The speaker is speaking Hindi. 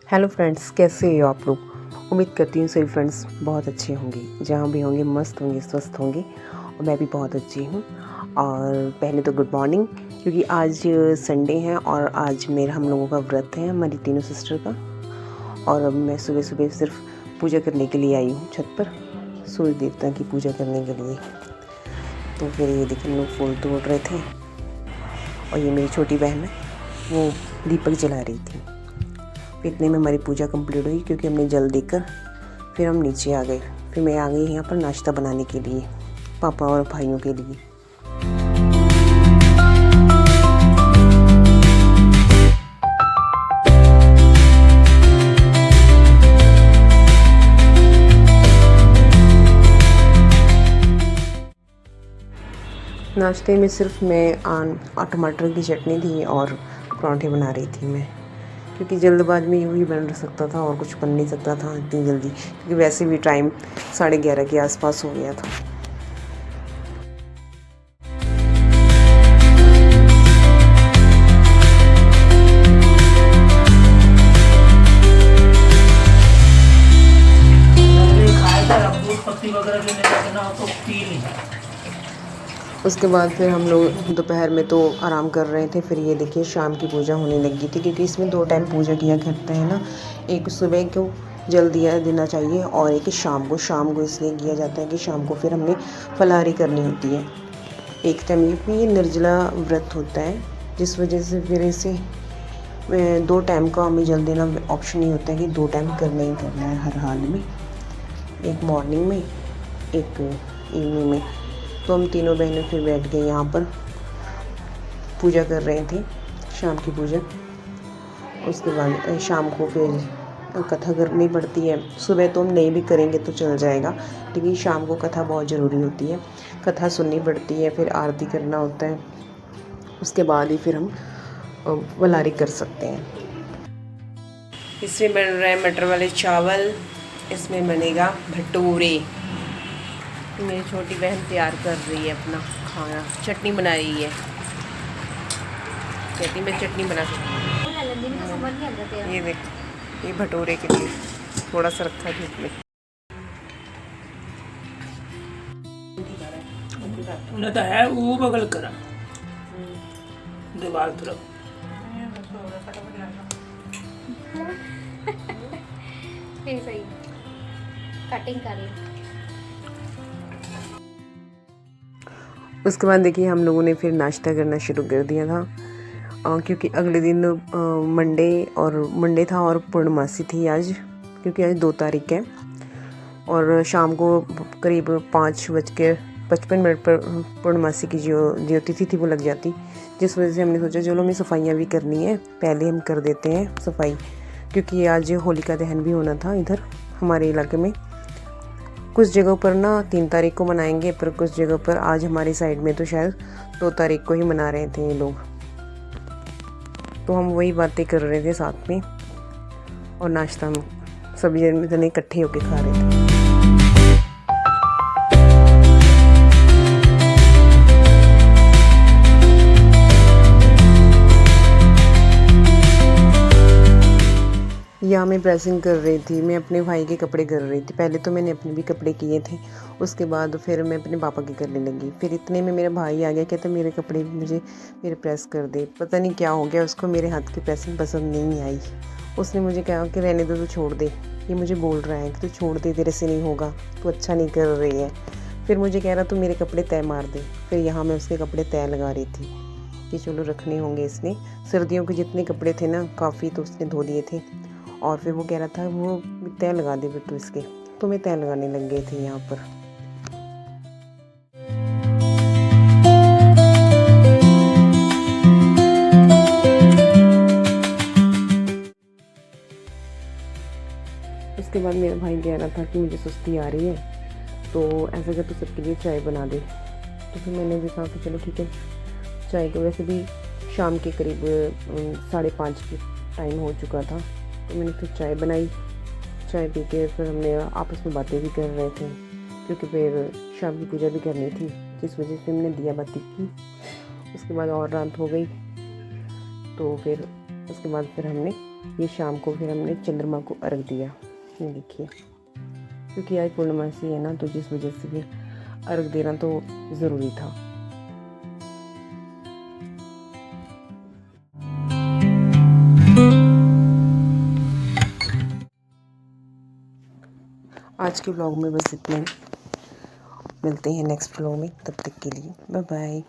हेलो फ्रेंड्स, कैसे हो आप लोग। उम्मीद करती हूँ सभी फ्रेंड्स बहुत अच्छे होंगे, जहाँ भी होंगे मस्त होंगे, स्वस्थ होंगे। और मैं भी बहुत अच्छी हूँ। और पहले तो गुड मॉर्निंग, क्योंकि आज संडे है और आज मेरा हम लोगों का व्रत है, हमारी तीनों सिस्टर का। और अब मैं सुबह सुबह सिर्फ पूजा करने के लिए आई हूँ छत पर, सूर्य देवता की पूजा करने के लिए। तो फिर ये देखिए हम लोग फूल तोड़ रहे थे और ये मेरी छोटी बहन है, वो दीपक जला रही थी। इतने में हमारी पूजा कंप्लीट हुई, क्योंकि हमने जल देकर फिर हम नीचे आ गए। फिर मैं आ गई यहाँ पर नाश्ता बनाने के लिए पापा और भाइयों के लिए। नाश्ते में सिर्फ मैं और टमाटर की चटनी थी और पराठे बना रही थी मैं, क्योंकि जल्दबाज में यूँ ही बन सकता था और कुछ बन नहीं सकता था इतनी जल्दी, क्योंकि वैसे भी टाइम 11:30 के आसपास हो गया था। उसके बाद फिर हम लोग दोपहर में तो आराम कर रहे थे। फिर ये देखिए शाम की पूजा होने लगी थी, क्योंकि इसमें 2 टाइम पूजा किया करते हैं ना। एक सुबह को जल दिया देना चाहिए और एक शाम को इसलिए किया जाता है कि शाम को फिर हमने फलाहारी करनी होती है। एक टाइम ये निर्जला व्रत होता है, जिस वजह से फिर इसे 2 टाइम का हमें जल देना ऑप्शन नहीं होता है कि 2 टाइम करना ही करना है हर हाल में, एक मॉर्निंग में एक इवनिंग में। तो हम तीनों बहनें फिर बैठ गए यहाँ पर, पूजा कर रहे थे शाम की पूजा। उसके बाद शाम को फिर कथा करनी पड़ती है। सुबह तो हम नहीं भी करेंगे तो चल जाएगा, लेकिन शाम को कथा बहुत ज़रूरी होती है, कथा सुननी पड़ती है, फिर आरती करना होता है। उसके बाद ही फिर हम फलाहारी कर सकते हैं। इसमें बन रहा है मटर वाले चावल, इसमें बनेगा भटूरे। मेरी छोटी बहन तैयार कर रही है अपना खाना, चटनी बना रही है। कहती मैं चटनी बना सकती हूँ। ये देख, ये भटूरे के लिए थोड़ा सा रखा धूप में। उन्हें तो है वो बगल करा दीवार तरफ सही कटिंग कर ली। उसके बाद देखिए हम लोगों ने फिर नाश्ता करना शुरू कर दिया था, क्योंकि अगले दिन मंडे था और पूर्णमासी थी आज, क्योंकि आज 2 तारीख है। और शाम को करीब 5:55 पर पूर्णमासी की जो तिथि थी वो लग जाती, जिस वजह से हमने सोचा चलो हमें सफाइयाँ भी करनी है, पहले हम कर देते हैं सफाई, क्योंकि आज होलिका दहन भी होना था इधर हमारे इलाके में। कुछ जगहों पर ना 3 तारीख को मनाएंगे, पर कुछ जगह पर आज हमारी साइड में तो शायद 2 तारीख को ही मना रहे थे ये लोग। तो हम वही बातें कर रहे थे साथ में, और नाश्ता हम सभी जने इकट्ठे होकर खा रहे थे। यहाँ मैं प्रेसिंग कर रही थी, मैं अपने भाई के कपड़े कर रही थी। पहले तो मैंने अपने भी कपड़े किए थे, उसके बाद फिर मैं अपने पापा के करने लगी। फिर इतने में मेरा भाई आ गया, कहता मेरे कपड़े भी मेरे प्रेस कर दे। पता नहीं क्या हो गया उसको, मेरे हाथ की प्रेसिंग पसंद नहीं आई। उसने मुझे कहा कि रहने दो, तो छोड़ दे। ये मुझे बोल रहा है कि तू छोड़ दे, तेरे से नहीं होगा, तू अच्छा नहीं कर रही है। फिर मुझे कह रहा तू मेरे कपड़े तय मार दे। फिर यहाँ मैं उसके कपड़े तय लगा रही थी कि चलो रखने होंगे इसने। सर्दियों के जितने कपड़े थे ना काफ़ी, तो उसने धो दिए थे। और फिर वो कह रहा था वो तय लगा दे बिट्टू इसके, तो मैं तय लगाने लग गए थे यहाँ पर। उसके बाद मेरा भाई कह रहा था कि मुझे सुस्ती आ रही है, तो ऐसा कर तो सबके लिए चाय बना दे। तो फिर मैंने भी कहा कि चलो ठीक है। चाय को वैसे भी शाम के करीब 5:30 के टाइम हो चुका था, तो मैंने फिर चाय बनाई। चाय पी के फिर हमने आपस में बातें भी कर रहे थे, क्योंकि फिर शाम की पूजा भी करनी थी, जिस वजह से हमने दिया बाती की। उसके बाद और रात हो गई, तो फिर उसके बाद फिर हमने ये शाम को फिर हमने चंद्रमा को अर्घ दिया। ये देखिए, क्योंकि आज पूर्णमासी है ना, तो जिस वजह से फिर अर्घ देना तो ज़रूरी था। आज के व्लॉग में बस इतना ही। मिलते हैं नेक्स्ट व्लॉग में, तब तक के लिए बाय बाय।